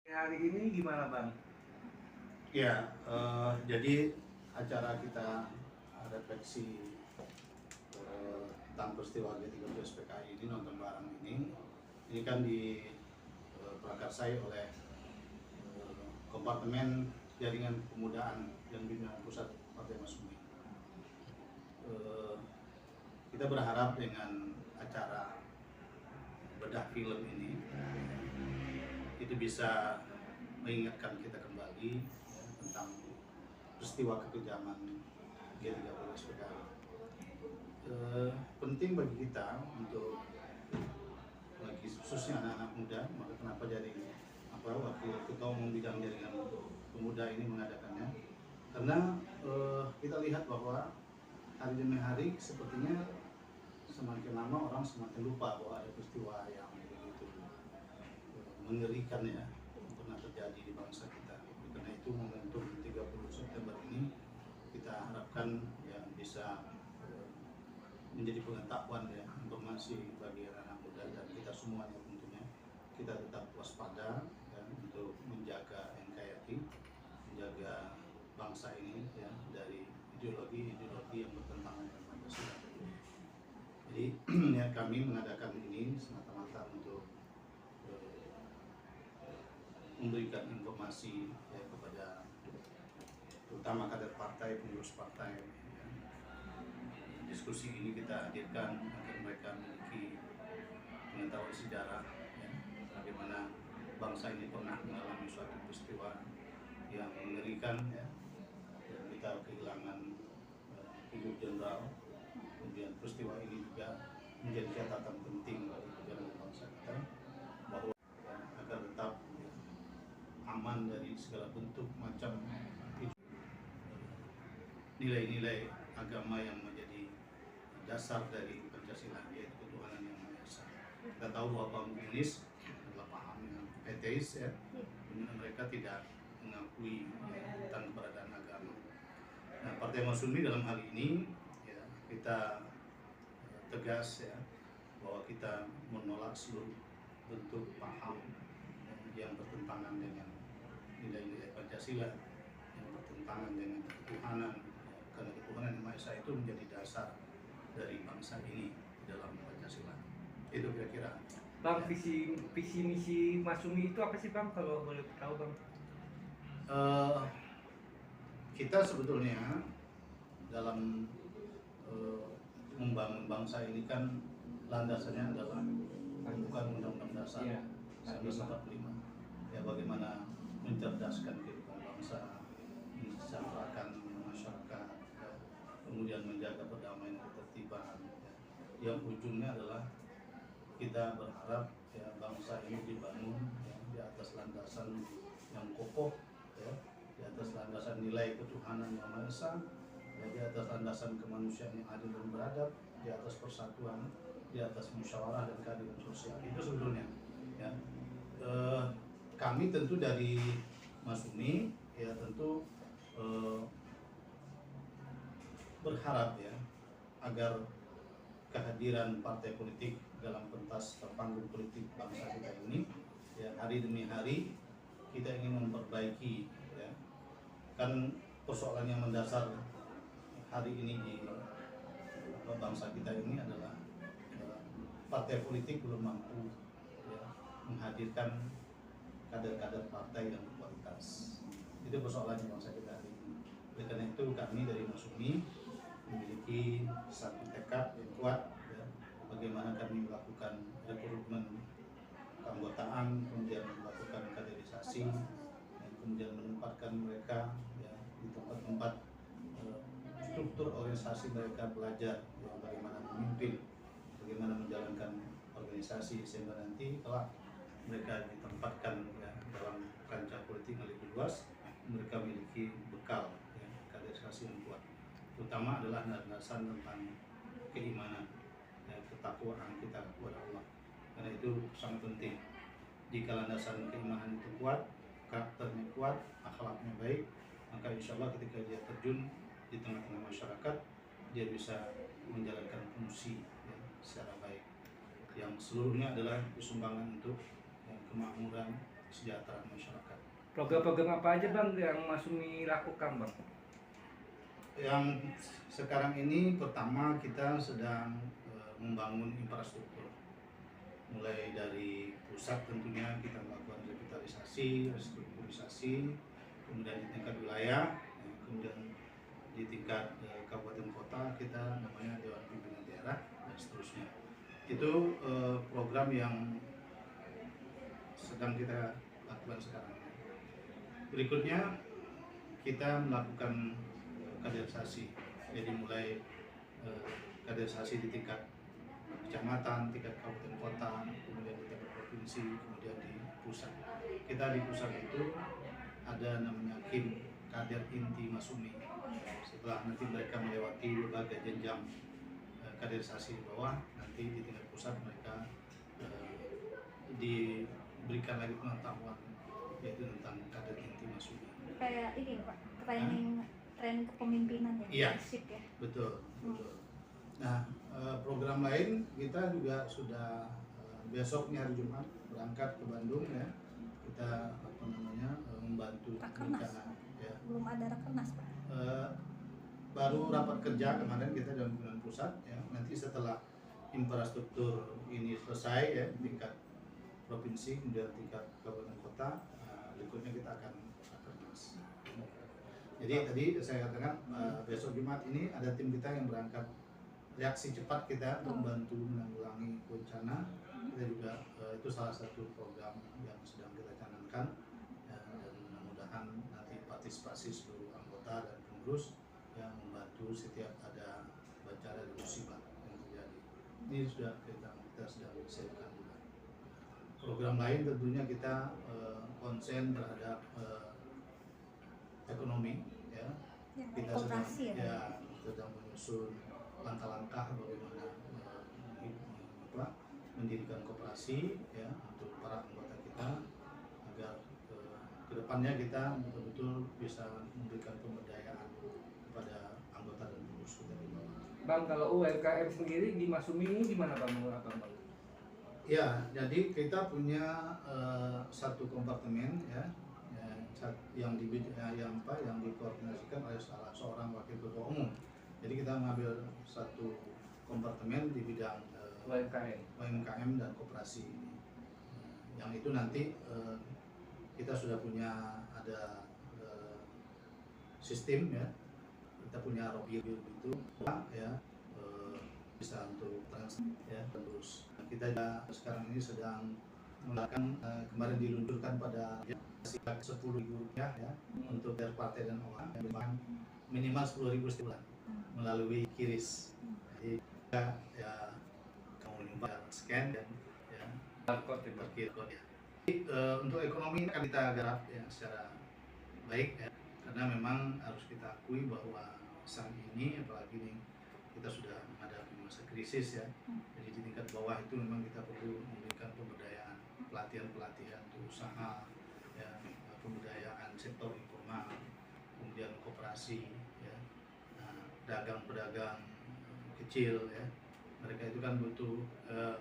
Hari ini gimana Bang? Ya, jadi acara kita refleksi tentang peristiwa G30 PKI ini, nonton bareng ini kan diprakarsai oleh Kompartemen Jaringan Kepemudaan dan Binaan Pusat Partai Masumi. Kita berharap dengan acara bedah film ini itu bisa mengingatkan kita kembali tentang peristiwa kekejaman G30 PKI. Penting bagi kita untuk bagi khususnya anak-anak muda, maka kenapa jadi wakil ketua umum bidang jaringan pemuda ini mengadakannya, karena kita lihat bahwa hari demi hari sepertinya semakin lama orang semakin lupa bahwa ada peristiwa yang begitu mengerikan ya pernah terjadi di bangsa kita. Karena itu momentum 30 September ini kita harapkan ya bisa menjadi pengetahuan ya, informasi bagi anak-anak muda dan kita semuanya tentunya. Kita tetap waspada ya, untuk menjaga NKRI, menjaga bangsa ini ya dari ideologi yang bertentangan dengan Pancasila. Jadi niat kami mengadakan ini semata-mata untuk memberikan informasi ya, kepada terutama kader partai, pengurus partai. Ya. Diskusi ini kita hadirkan agar mereka memiliki pengetahuan sejarah, ya, bagaimana bangsa ini pernah mengalami suatu peristiwa yang mengerikan, ya, dan kita kehilangan figur jenderal. Kemudian peristiwa ini juga menjadi catatan penting bagi perjalanan bangsa kita bahwa ya, agar tetap ya, aman dari segala bentuk macam nilai-nilai agama yang menjadi dasar dari Pancasila, yaitu ketuhanan yang Maha Esa. Kita tahu bahwa kaum komunis adalah paham yang ateis ya, dimana mereka tidak mengakui ya, tentang keberadaan agama. Nah, Partai Masyumi dalam hal ini ya, kita tegas ya bahwa kita menolak seluruh bentuk paham yang bertentangan dengan nilai-nilai Pancasila, yang bertentangan dengan ketuhanan, karena ketuhanan yang Maha Esa itu menjadi dasar dari bangsa ini dalam Pancasila. Itu kira-kira. Bang, visi misi Masumi itu apa sih Bang, kalau boleh tahu Bang? Kita sebetulnya dalam membangun bangsa ini kan landasannya adalah pembukaan Undang-Undang Dasar 1945. Ya, bagaimana mencerdaskan kehidupan bangsa, mensejahterakan masyarakat, ya, kemudian menjaga perdamaian ketertiban. Ya. Yang ujungnya adalah kita berharap ya, bangsa ini dibangun ya, di atas landasan yang kokoh, ya, di atas landasan nilai ketuhanan yang Maha Esa, ya, di atas landasan kemanusiaan yang adil dan beradab, di atas persatuan, di atas musyawarah dan keadilan sosial. Itu sebetulnya. Ya. Kami tentu dari Masumi ya tentu berharap ya agar kehadiran partai politik dalam pentas panggung politik bangsa kita ini ya hari demi hari kita ingin memperbaiki ya kan persoalan yang mendasar hari ini di bangsa kita ini adalah partai politik belum mampu ya, menghadirkan kader-kader partai yang berkualitas. Itu persoalannya bangsa kita hari ini. Oleh karena itu kami dari Masumi memiliki satu tekad yang kuat ya, bagaimana kami melakukan rekrutmen keanggotaan, kemudian melakukan kaderisasi, dan kemudian menempatkan mereka ya, di tempat-tempat struktur organisasi mereka belajar ya, bagaimana memimpin, bagaimana menjalankan organisasi sehingga nanti kelak mereka ditempatkan ya, dalam kancah politik yang lebih luas, mereka memiliki bekal ya, kaderisasi yang kuat. Terutama adalah landasan tentang keimanan dan ketakwaan kita kepada Allah. Karena itu sangat penting. Jika landasan keimanan itu kuat, karakternya kuat, akhlaknya baik, maka insya Allah ketika dia terjun di tengah-tengah masyarakat, dia bisa menjalankan fungsi ya, secara baik. Yang seluruhnya adalah kesumbangan untuk kemakmuran, kesejahteraan masyarakat. Program-program apa aja Bang yang Masumi lakukan Bang? Yang sekarang ini pertama kita sedang membangun infrastruktur, mulai dari pusat tentunya kita melakukan revitalisasi, restrukturisasi, kemudian di tingkat wilayah, kemudian di tingkat kabupaten kota kita namanya Dewan Pimpinan Daerah dan seterusnya. Itu program yang sedang kita lakukan sekarang. Berikutnya kita melakukan kaderisasi, jadi mulai kaderisasi di tingkat kecamatan, tingkat kabupaten kota, kemudian di tingkat provinsi, kemudian di pusat. Kita di pusat itu ada namanya KIM, Kader Inti Masumi. Setelah nanti mereka melewati berbagai jenjang kaderisasi di bawah, nanti di tingkat pusat mereka diberikan lagi pengetahuan yaitu tentang Kader Inti Masumi. Kayak ini Pak, tren kepemimpinan ya, Iya. leadership ya. Betul, betul. Nah, program lain kita juga sudah besok nih hari Jumat berangkat ke Bandung ya. Kita membantu Rakernas. rencana ya. Belum ada rakernas Pak. Baru rapat kerja kemarin kita dengan pimpinan pusat ya. Nanti setelah infrastruktur ini selesai ya tingkat provinsi kemudian tingkat kabupaten kota, berikutnya kita akan rakernas. Jadi tadi saya katakan besok Jumat ini ada tim kita yang berangkat reaksi cepat kita untuk membantu menanggulangi bencana. Kita juga itu salah satu program yang sedang kita canangkan dan mudah-mudahan nanti partisipasi seluruh anggota dan pengurus yang membantu setiap ada bencana dan musibah yang terjadi. Ini sudah kita sedang siapkan juga. Program lain tentunya kita konsen terhadap ekonomi ya. Yang Kita koperasi sedang menyusun langkah-langkah bagaimana mendirikan koperasi ya untuk para anggota kita agar kedepannya kita betul-betul bisa memberikan pemberdayaan kepada anggota dan pengurus kita di bawah. Bang, kalau UMKM sendiri di Masumi ini gimana Bang? Ya, jadi kita punya satu kompartemen ya, yang dikoordinasikan oleh salah seorang wakil ketua umum. Jadi kita mengambil satu kompartemen di bidang UMKM dan koperasi. Yang itu nanti kita sudah punya ada sistem ya, kita punya robir itu ya bisa untuk transaksi ya terus. Kita sekarang ini sedang melakukan kemarin diluncurkan pada Rp10.000 ya untuk dari partai dan orang yang minimal 10.000 sebulan melalui QRIS. Jadi kita ya kamu nyumbang scan dan ya barcode ya. Jadi, untuk ekonomi akan kita garap ya secara baik ya karena memang harus kita akui bahwa saat ini apalagi ini kita sudah menghadapi masa krisis ya. Jadi di tingkat bawah itu memang kita perlu memberikan pemberdayaan, pelatihan untuk usaha ya, pemberdayaan sektor informal, kemudian koperasi ya, pedagang kecil ya. Mereka itu kan butuh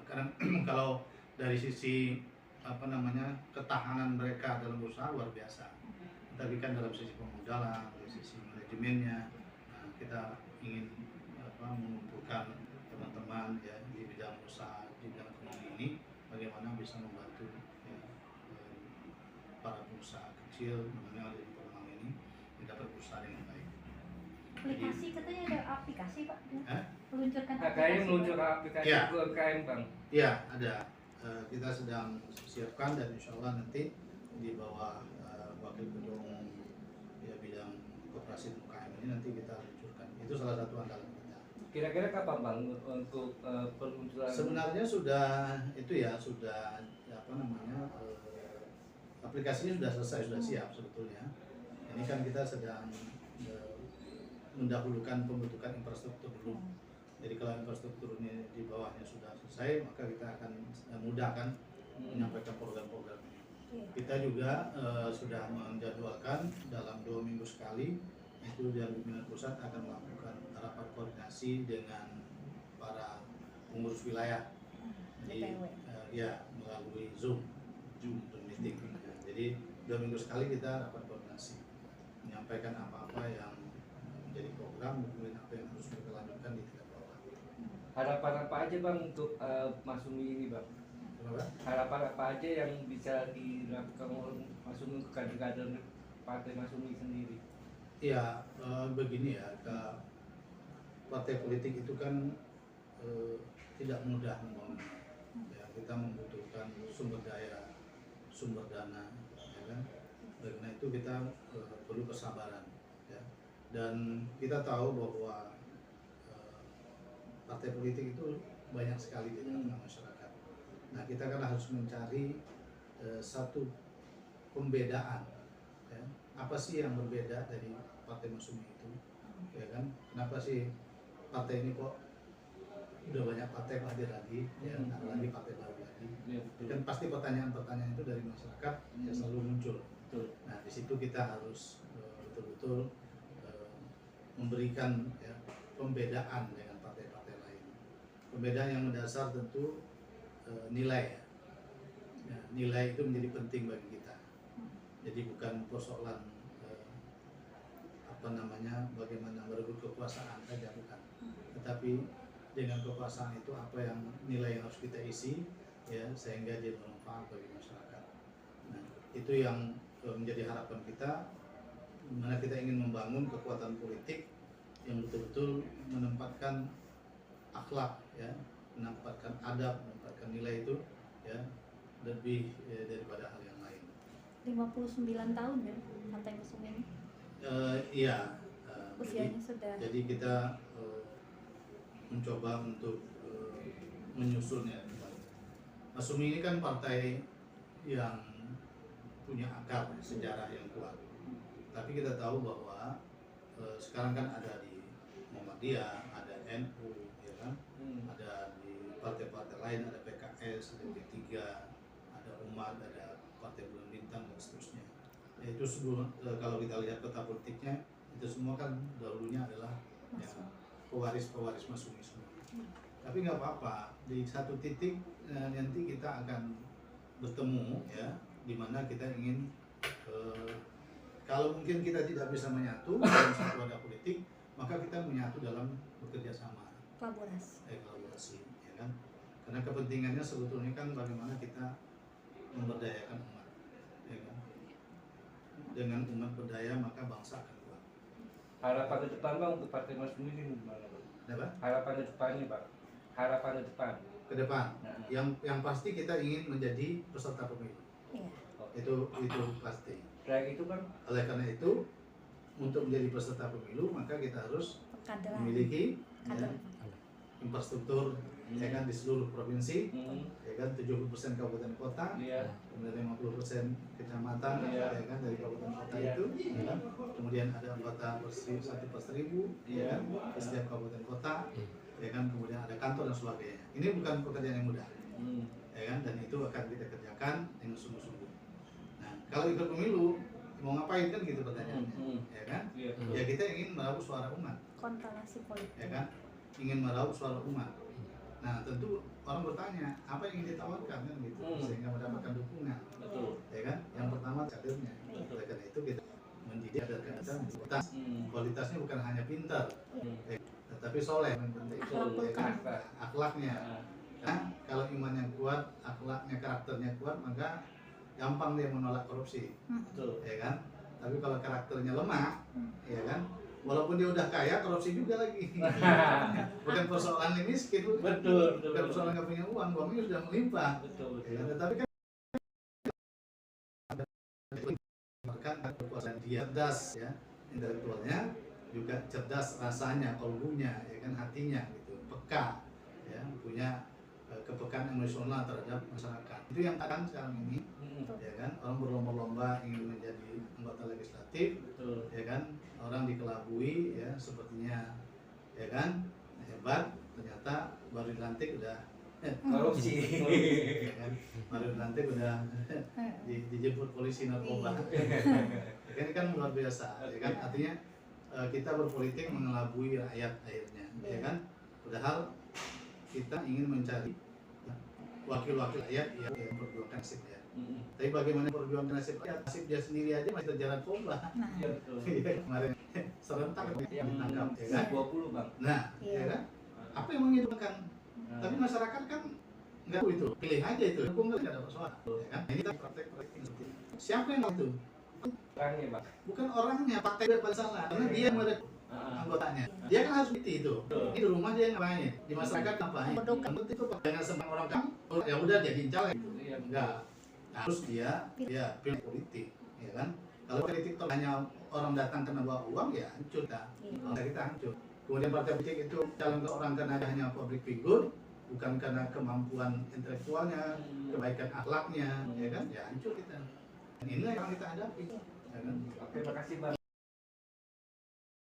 karena kalau dari sisi ketahanan mereka dalam usaha luar biasa. Tapi kan dalam sisi pemodalan, dari sisi manajemennya, kita ingin mengumpulkan teman-teman ya di bidang usaha, di bidang ekonomi ini, bagaimana bisa membantu ya, para pengusaha kecil yang ada di Palembang ini dapat berusaha dengan baik. Aplikasi katanya ada aplikasi Pak? Meluncurkan Kayaknya meluncurkan aplikasi Ya. UMKM Bang. Iya ada. Kita sedang siapkan dan insya Allah nanti di bawah wakil ketua umum ya bidang koperasi dan UKM ini nanti kita luncurkan. Itu salah satu andalan kita. Kira-kira kapan Bang untuk peluncuran? Sebenarnya sudah aplikasinya sudah selesai, sudah siap sebetulnya. Ini kan kita sedang mendahulukan pembentukan infrastruktur dulu. Jadi kalau infrastruktur ini di bawahnya sudah selesai, maka kita akan mudah kan menyampaikan program-program ini. Kita juga sudah menjadwalkan dalam 2 minggu sekali itu Dewan Pimpinan Pusat akan melakukan rapat koordinasi dengan para pengurus wilayah di melalui Zoom. Zoom meeting. Ya, jadi 2 minggu sekali kita rapat koordinasi, menyampaikan apa-apa yang menjadi program, kemudian apa yang harus kita lanjutkan di tingkat bawah. Harapan apa aja bang untuk Masumi ini bang? Kenapa? Harapan apa aja yang bisa dilakukan oleh Masumi ke kader-kader partai Masumi sendiri? Ya begini ya, ke partai politik itu kan tidak mudah membangun. Ya, kita membutuhkan sumber daya, sumber dana, ya kan? Karena itu kita perlu kesabaran, ya. Dan kita tahu bahwa partai politik itu banyak sekali di tengah masyarakat. Nah, kita kan harus mencari satu pembedaan, ya. Apa sih yang berbeda dari partai Masumi itu, ya kan? Kenapa sih partai ini kok udah banyak partai kok hadir lagi, ya, ada lagi partai baru lagi. Ya, Kan pasti pertanyaan-pertanyaan itu dari masyarakat ya selalu muncul. betul. Nah, di situ kita harus betul-betul memberikan ya, pembedaan dengan partai-partai lain. Pembedaan yang mendasar tentu nilai, ya. Ya, nilai itu menjadi penting bagi kita. Jadi bukan persoalan bagaimana merebut kekuasaan saja, bukan. Tetapi dengan kekuasaan itu apa yang nilai yang harus kita isi, ya, sehingga dia bermanfaat bagi masyarakat. Nah, itu yang menjadi harapan kita, mana kita ingin membangun kekuatan politik yang betul-betul menempatkan akhlak, ya, menempatkan adab, menempatkan nilai itu, ya, lebih daripada hal yang lain. 59 tahun ya Partai Masumi ini. Iya, Usianya sudah. jadi kita mencoba untuk menyusunnya. Masumi ini kan partai yang punya akar sejarah yang kuat. Tapi kita tahu bahwa sekarang kan ada di Muhammadiyah, ada NU, ya kan? Ada di partai-partai lain, ada PKS, ada P3, ada Umat, ada Partai Bulan Bintang dan seterusnya. Itu sebelum kalau kita lihat peta politiknya, itu semua kan dahulunya adalah ya, pewaris-pewaris Masumi semua. Tapi nggak apa-apa, di satu titik nanti kita akan bertemu, ya, di mana kita ingin kalau mungkin kita tidak bisa menyatu dalam satu wadah politik, maka kita menyatu dalam bekerja sama, kolaborasi, ya kan? Karena kepentingannya sebetulnya kan bagaimana kita memberdayakan umat, ya kan? Dengan umat berdaya maka bangsa akan kuat. Harapan ke depan bang untuk partai Masumi ini gimana bang? Kenapa? Harapan ke depannya bang? Harapan ke depan? Ke depan, Nah. yang pasti kita ingin menjadi peserta pemilu. Iya. Itu pasti. Selain itu bang? Oleh karena itu, untuk menjadi peserta pemilu maka kita harus Kader. memiliki ya, Kader. infrastruktur, ya kan, di seluruh provinsi, Hmm. ya kan, 70% kabupaten kota, Iya. kemudian 50% kecamatan, Iya. ya kan, dari kabupaten kota Iya. itu, ya kan? Kemudian ada anggota 1/1000, ya kan, di setiap kabupaten kota, ya kan, kemudian ada kantor dan sebagainya. Ini bukan pekerjaan yang mudah, ya kan, dan itu akan kita kerjakan dengan sungguh-sungguh. Nah, kalau ikut pemilu mau ngapain kan gitu pertanyaannya, ya kan? Iya. Ya kita ingin meraup suara umat, Kontelasi politik. ya kan, ingin meraup suara umat. Nah, tentu orang bertanya apa yang ingin ditawarkan kan gitu, sehingga mendapatkan dukungan, Betul. ya kan. Yang pertama kadernya. Oleh karena itu kita mendidik kader kita kualitas. Kualitasnya bukan hanya pintar, tetapi soleh yang penting, ya kan? Akhlaknya. Nah, kalau imannya kuat, akhlaknya, karakternya kuat, maka gampang dia menolak korupsi, Betul. ya kan. Tapi kalau karakternya lemah, ya kan, walaupun dia udah kaya, korupsi juga lagi. Bukan persoalan ini miskin, Betul, bukan persoalan nggak punya uang, uangnya sudah melimpah. Betul. Ya, tetapi kan kekuasaan dia cerdas, ya, intelektualnya juga cerdas, rasanya, kalbunya, ya kan, hatinya gitu, peka, ya, punya kepekaan emosional terhadap masyarakat. Itu yang akan sekarang ini, ya kan, orang berlomba-lomba ingin menjadi anggota legislatif, Betul. ya kan, orang dikelabui, ya, sepertinya, ya kan, hebat, ternyata baru dilantik udah Korupsi. ya kan, baru dilantik udah dijemput polisi narkoba. Ya kan, ini kan luar biasa, ya kan, artinya kita berpolitik mengelabui rakyat akhirnya, ya kan, padahal kita ingin mencari wakil-wakil rakyat yang memperjuangkan nasib, ya. Tapi bagaimana perjuangan nasib rakyat, nasib dia sendiri aja masih terjalan narkoba. Nah, Iya betul. Iya, kemarin serentak Yang ditangkap, ya kan? 20 bang. Nah, Iya. ya kan? Apa yang menghidupkan? Nah, Tapi masyarakat kan nggak tahu itu, pilih aja itu, dukung nggak ada persoalan, ya kan? Nah, ini kan praktek-praktek seperti itu. Siapa yang tahu itu? orangnya bang. Bukan orangnya, partai dia paling salah, karena dia yang merekrut anggotanya. Dia kan harus bukti itu. Ini di rumah dia ngapain? Di masyarakat ngapain? Bodohkan. Kamu itu jangan sembarang orang kamu, ya udah jadi caleg. Iya Enggak. Harus dia pilih politik, ya kan? Kalau politik itu hanya orang datang karena bawa uang, ya hancur dah. Iya. Bangsa kita hancur. Kemudian partai politik itu calon ke orang karena hanya public figure, bukan karena kemampuan intelektualnya, kebaikan akhlaknya, ya kan? Ya hancur kita. Dan inilah yang kita hadapi, ya kan? Oke, makasih bang.